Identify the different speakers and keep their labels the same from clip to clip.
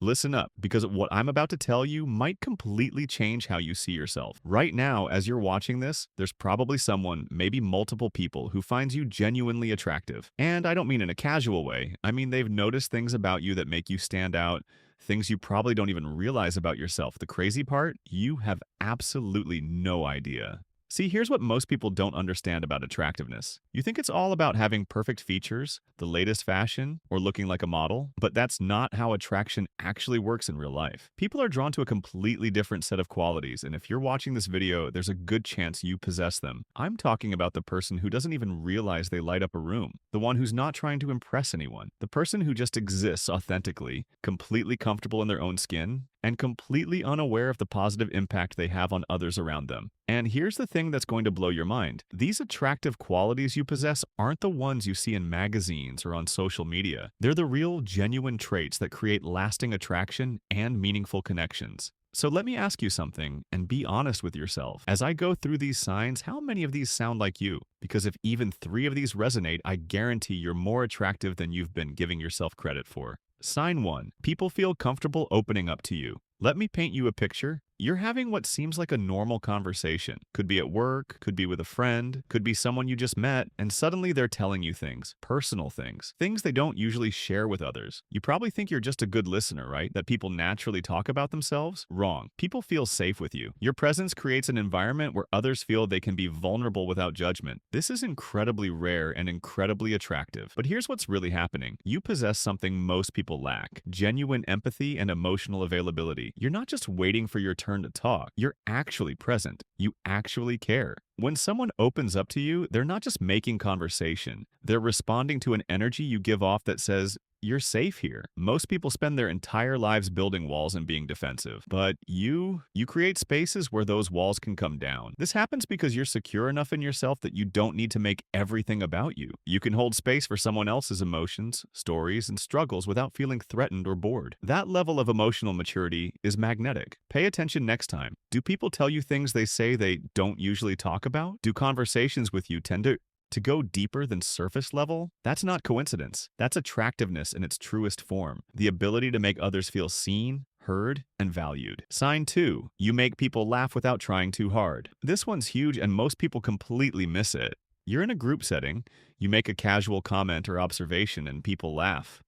Speaker 1: Listen up, because what I'm about to tell you might completely change how you see yourself. Right now, as you're watching this, there's probably someone, maybe multiple people, who finds you genuinely attractive. And I don't mean in a casual way. I mean they've noticed things about you that make you stand out, things you probably don't even realize about yourself. The crazy part? You have absolutely no idea. See, here's what most people don't understand about attractiveness. You think it's all about having perfect features, the latest fashion, or looking like a model, but that's not how attraction actually works in real life. People are drawn to a completely different set of qualities, and if you're watching this video, there's a good chance you possess them. I'm talking about the person who doesn't even realize they light up a room, the one who's not trying to impress anyone, the person who just exists authentically, completely comfortable in their own skin, and completely unaware of the positive impact they have on others around them. And here's the thing that's going to blow your mind. These attractive qualities you possess aren't the ones you see in magazines or on social media. They're the real, genuine traits that create lasting attraction and meaningful connections. So let me ask you something, and be honest with yourself. As I go through these signs, how many of these sound like you? Because if even 3 of these resonate, I guarantee you're more attractive than you've been giving yourself credit for. Sign 1. People feel comfortable opening up to you. Let me paint you a picture. You're having what seems like a normal conversation. Could be at work, could be with a friend, could be someone you just met, and suddenly they're telling you things, personal things they don't usually share with others. You probably think you're just a good listener, right? That people naturally talk about themselves? Wrong. People feel safe with you. Your presence creates an environment where others feel they can be vulnerable without judgment. This is incredibly rare and incredibly attractive. But here's what's really happening. You possess something most people lack: genuine empathy and emotional availability. You're not just waiting for your turn to talk. You're actually present. You actually care. When someone opens up to you, they're not just making conversation. They're responding to an energy you give off that says, "You're safe here." Most people spend their entire lives building walls and being defensive. But you create spaces where those walls can come down. This happens because you're secure enough in yourself that you don't need to make everything about you. You can hold space for someone else's emotions, stories, and struggles without feeling threatened or bored. That level of emotional maturity is magnetic. Pay attention next time. Do people tell you things they say they don't usually talk about? Do conversations with you tend to go deeper than surface level? That's not coincidence. That's attractiveness in its truest form. The ability to make others feel seen, heard, and valued. Sign 2. You make people laugh without trying too hard. This one's huge and most people completely miss it. You're in a group setting, you make a casual comment or observation and people laugh.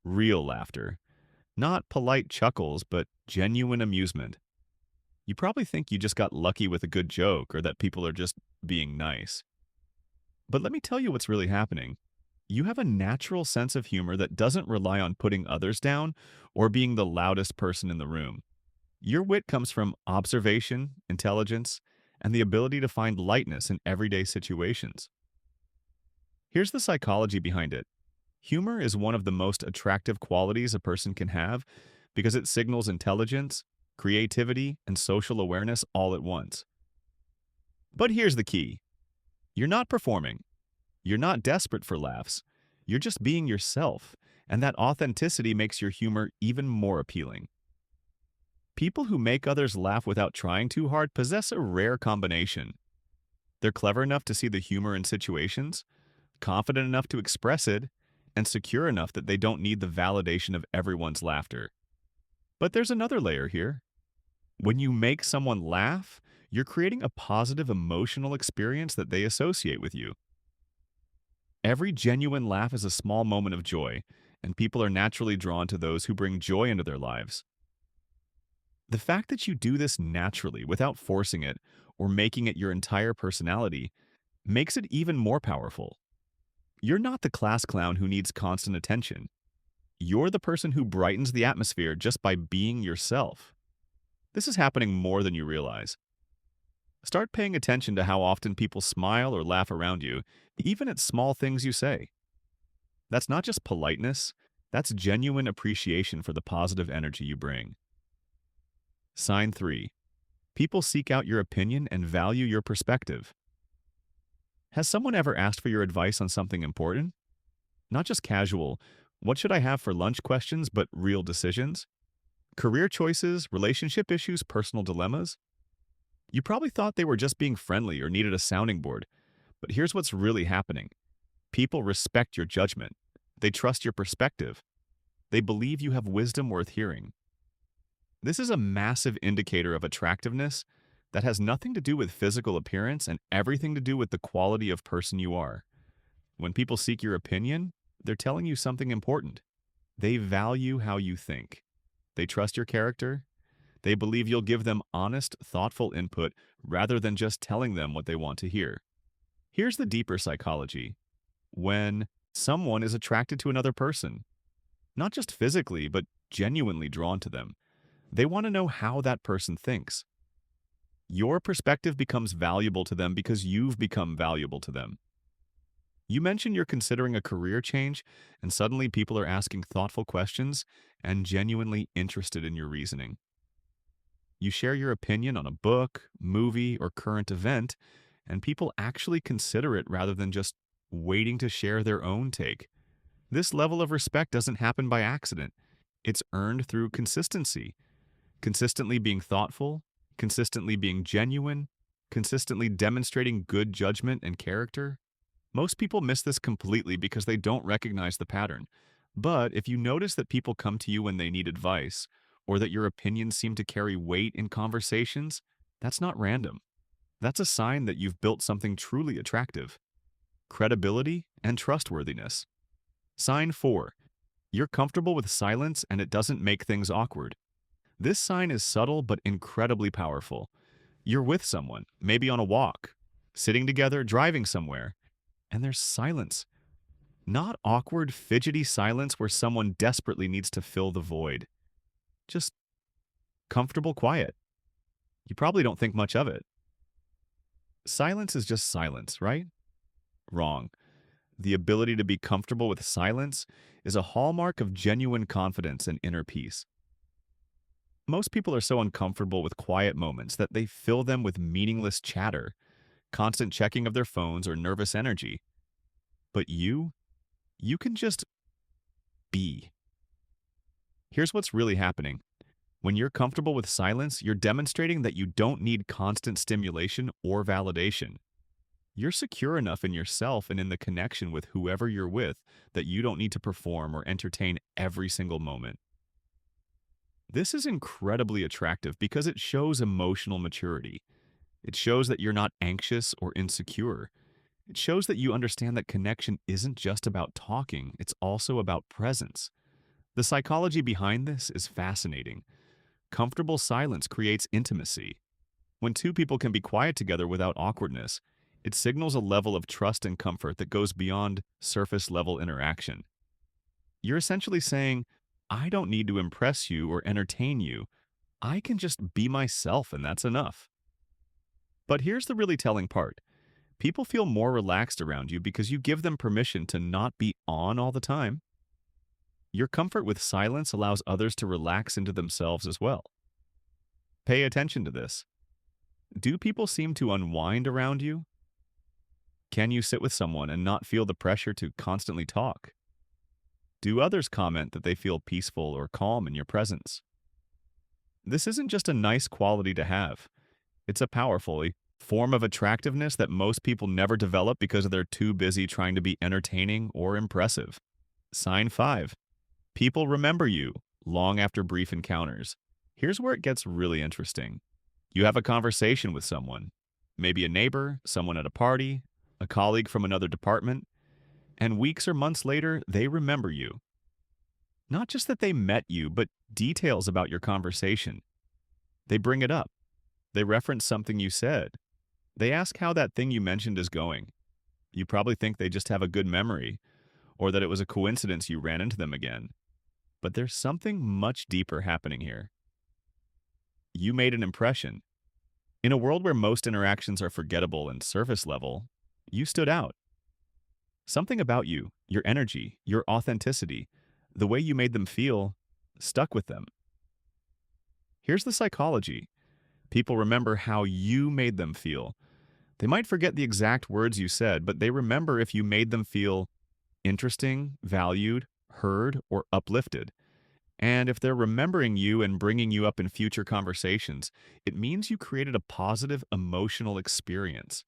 Speaker 1: Real laughter. Not polite chuckles, but genuine amusement. You probably think you just got lucky with a good joke or that people are just being nice. But let me tell you what's really happening. You have a natural sense of humor that doesn't rely on putting others down or being the loudest person in the room. Your wit comes from observation, intelligence, and the ability to find lightness in everyday situations. Here's the psychology behind it. Humor is one of the most attractive qualities a person can have because it signals intelligence, creativity, and social awareness all at once. But here's the key. You're not performing. You're not desperate for laughs. You're just being yourself, and that authenticity makes your humor even more appealing. People who make others laugh without trying too hard possess a rare combination. They're clever enough to see the humor in situations, confident enough to express it, and secure enough that they don't need the validation of everyone's laughter. But there's another layer here. When you make someone laugh, you're creating a positive emotional experience that they associate with you. Every genuine laugh is a small moment of joy, and people are naturally drawn to those who bring joy into their lives. The fact that you do this naturally, without forcing it or making it your entire personality, makes it even more powerful. You're not the class clown who needs constant attention. You're the person who brightens the atmosphere just by being yourself. This is happening more than you realize. Start paying attention to how often people smile or laugh around you, even at small things you say. That's not just politeness, that's genuine appreciation for the positive energy you bring. Sign 3. People seek out your opinion and value your perspective. Has someone ever asked for your advice on something important? Not just casual, "What should I have for lunch?" questions, but real decisions? Career choices, relationship issues, personal dilemmas? You probably thought they were just being friendly or needed a sounding board, but here's what's really happening. People respect your judgment. They trust your perspective. They believe you have wisdom worth hearing. This is a massive indicator of attractiveness that has nothing to do with physical appearance and everything to do with the quality of person you are. When people seek your opinion, they're telling you something important. They value how you think. They trust your character. They believe you'll give them honest, thoughtful input rather than just telling them what they want to hear. Here's the deeper psychology. When someone is attracted to another person, not just physically, but genuinely drawn to them, they want to know how that person thinks. Your perspective becomes valuable to them because you've become valuable to them. You mentioned you're considering a career change, and suddenly people are asking thoughtful questions and genuinely interested in your reasoning. You share your opinion on a book, movie, or current event, and people actually consider it rather than just waiting to share their own take. This level of respect doesn't happen by accident. It's earned through consistency. Consistently being thoughtful, consistently being genuine, consistently demonstrating good judgment and character. Most people miss this completely because they don't recognize the pattern. But if you notice that people come to you when they need advice, or that your opinions seem to carry weight in conversations, that's not random. That's a sign that you've built something truly attractive: credibility and trustworthiness. Sign 4. You're comfortable with silence and it doesn't make things awkward. This sign is subtle but incredibly powerful. You're with someone, maybe on a walk, sitting together, driving somewhere, and there's silence. Not awkward, fidgety silence where someone desperately needs to fill the void. Just comfortable quiet. You probably don't think much of it. Silence is just silence, right? Wrong. The ability to be comfortable with silence is a hallmark of genuine confidence and inner peace. Most people are so uncomfortable with quiet moments that they fill them with meaningless chatter, constant checking of their phones, or nervous energy. But you can just be. Here's what's really happening. When you're comfortable with silence, you're demonstrating that you don't need constant stimulation or validation. You're secure enough in yourself and in the connection with whoever you're with that you don't need to perform or entertain every single moment. This is incredibly attractive because it shows emotional maturity. It shows that you're not anxious or insecure. It shows that you understand that connection isn't just about talking, it's also about presence. The psychology behind this is fascinating. Comfortable silence creates intimacy. When two people can be quiet together without awkwardness, it signals a level of trust and comfort that goes beyond surface level interaction. You're essentially saying, I don't need to impress you or entertain you. I can just be myself, and that's enough. But here's the really telling part. People feel more relaxed around you because you give them permission to not be on all the time. Your comfort with silence allows others to relax into themselves as well. Pay attention to this. Do people seem to unwind around you? Can you sit with someone and not feel the pressure to constantly talk? Do others comment that they feel peaceful or calm in your presence? This isn't just a nice quality to have. It's a powerful form of attractiveness that most people never develop because they're too busy trying to be entertaining or impressive. Sign 5. People remember you long after brief encounters. Here's where it gets really interesting. You have a conversation with someone, maybe a neighbor, someone at a party, a colleague from another department, and weeks or months later, they remember you. Not just that they met you, but details about your conversation. They bring it up. They reference something you said. They ask how that thing you mentioned is going. You probably think they just have a good memory, or that it was a coincidence you ran into them again. But there's something much deeper happening here. You made an impression. In a world where most interactions are forgettable and surface level, you stood out. Something about you, your energy, your authenticity, the way you made them feel, stuck with them. Here's the psychology. People remember how you made them feel. They might forget the exact words you said, but they remember if you made them feel interesting, valued, heard, or uplifted. And if they're remembering you and bringing you up in future conversations, it means you created a positive emotional experience.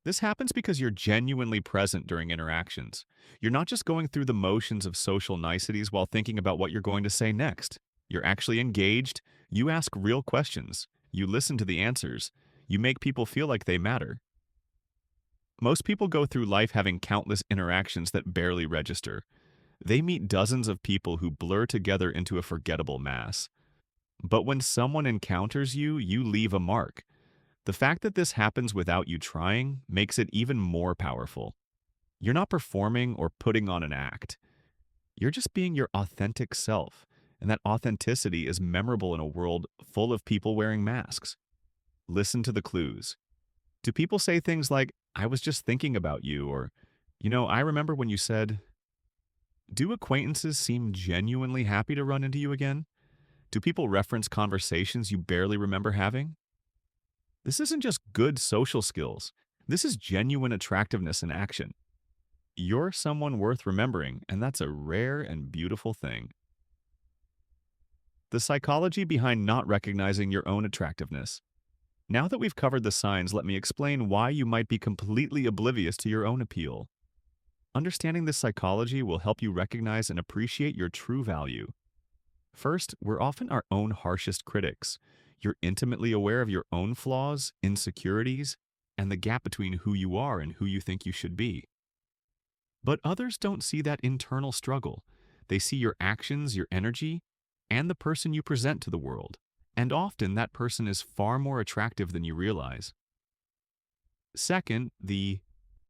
Speaker 1: This happens because you're genuinely present during interactions. You're not just going through the motions of social niceties while thinking about what you're going to say next. You're actually engaged, you ask real questions, you listen to the answers, you make people feel like they matter. Most people go through life having countless interactions that barely register. They meet dozens of people who blur together into a forgettable mass. But when someone encounters you, you leave a mark. The fact that this happens without you trying makes it even more powerful. You're not performing or putting on an act. You're just being your authentic self, and that authenticity is memorable in a world full of people wearing masks. Listen to the clues. Do people say things like, "I was just thinking about you," or, "I remember when you said..." Do acquaintances seem genuinely happy to run into you again? Do people reference conversations you barely remember having? This isn't just good social skills. This is genuine attractiveness in action. You're someone worth remembering, and that's a rare and beautiful thing. The psychology behind not recognizing your own attractiveness. Now that we've covered the signs, let me explain why you might be completely oblivious to your own appeal. Understanding this psychology will help you recognize and appreciate your true value. First, we're often our own harshest critics. You're intimately aware of your own flaws, insecurities, and the gap between who you are and who you think you should be. But others don't see that internal struggle. They see your actions, your energy, and the person you present to the world. And often that person is far more attractive than you realize. Second, the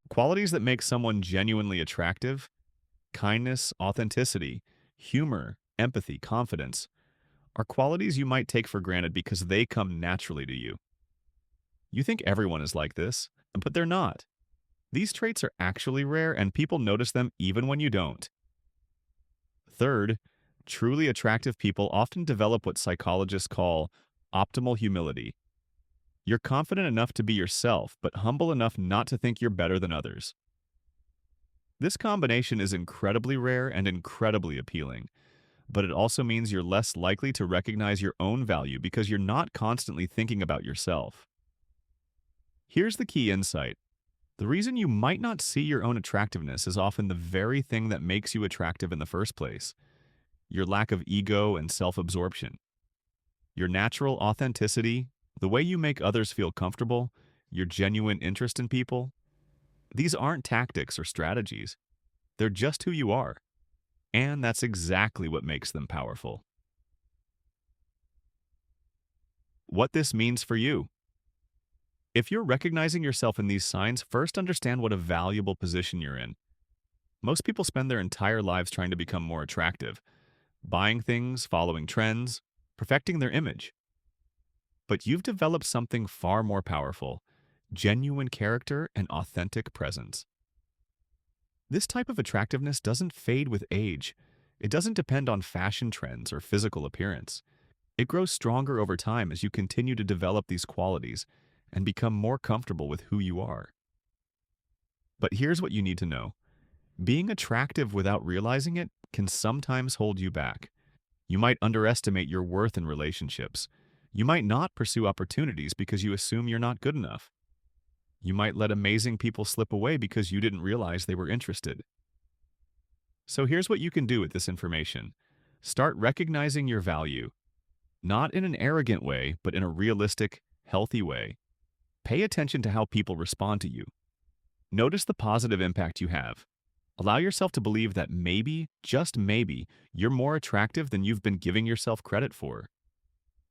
Speaker 1: qualities that make someone genuinely attractive: kindness, authenticity, humor, empathy, confidence, are qualities you might take for granted because they come naturally to you. You think everyone is like this, but they're not. These traits are actually rare, and people notice them even when you don't. Third, truly attractive people often develop what psychologists call optimal humility. You're confident enough to be yourself, but humble enough not to think you're better than others. This combination is incredibly rare and incredibly appealing, but it also means you're less likely to recognize your own value because you're not constantly thinking about yourself. Here's the key insight. The reason you might not see your own attractiveness is often the very thing that makes you attractive in the first place: your lack of ego and self-absorption. Your natural authenticity, the way you make others feel comfortable, your genuine interest in people. These aren't tactics or strategies. They're just who you are. And that's exactly what makes them powerful. What this means for you. If you're recognizing yourself in these signs, first understand what a valuable position you're in. Most people spend their entire lives trying to become more attractive, buying things, following trends, perfecting their image. But you've developed something far more powerful: genuine character and authentic presence. This type of attractiveness doesn't fade with age. It doesn't depend on fashion trends or physical appearance. It grows stronger over time as you continue to develop these qualities and become more comfortable with who you are. But here's what you need to know. Being attractive without realizing it can sometimes hold you back. You might underestimate your worth in relationships. You might not pursue opportunities because you assume you're not good enough. You might let amazing people slip away because you didn't realize they were interested. So here's what you can do with this information. Start recognizing your value, not in an arrogant way, but in a realistic, healthy way. Pay attention to how people respond to you. Notice the positive impact you have. Allow yourself to believe that maybe, just maybe, you're more attractive than you've been giving yourself credit for.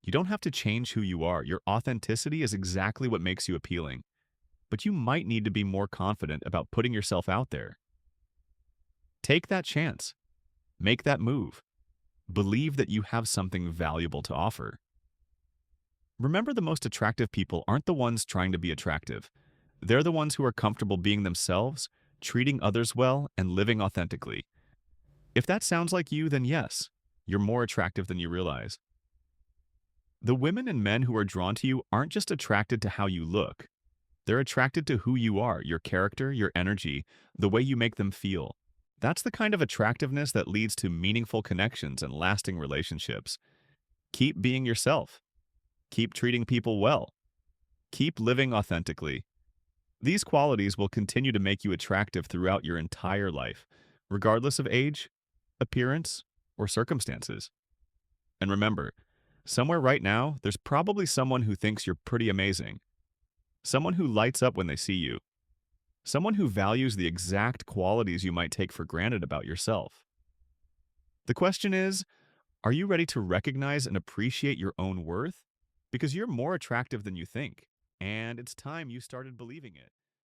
Speaker 1: You don't have to change who you are. Your authenticity is exactly what makes you appealing. But you might need to be more confident about putting yourself out there. Take that chance. Make that move. Believe that you have something valuable to offer. Remember, the most attractive people aren't the ones trying to be attractive. They're the ones who are comfortable being themselves, treating others well, and living authentically. If that sounds like you, then yes, you're more attractive than you realize. The women and men who are drawn to you aren't just attracted to how you look. They're attracted to who you are, your character, your energy, the way you make them feel. That's the kind of attractiveness that leads to meaningful connections and lasting relationships. Keep being yourself. Keep treating people well. Keep living authentically. These qualities will continue to make you attractive throughout your entire life, regardless of age, appearance, or circumstances. And remember, somewhere right now, there's probably someone who thinks you're pretty amazing, someone who lights up when they see you, someone who values the exact qualities you might take for granted about yourself. The question is, are you ready to recognize and appreciate your own worth? Because you're more attractive than you think, and it's time you started believing it.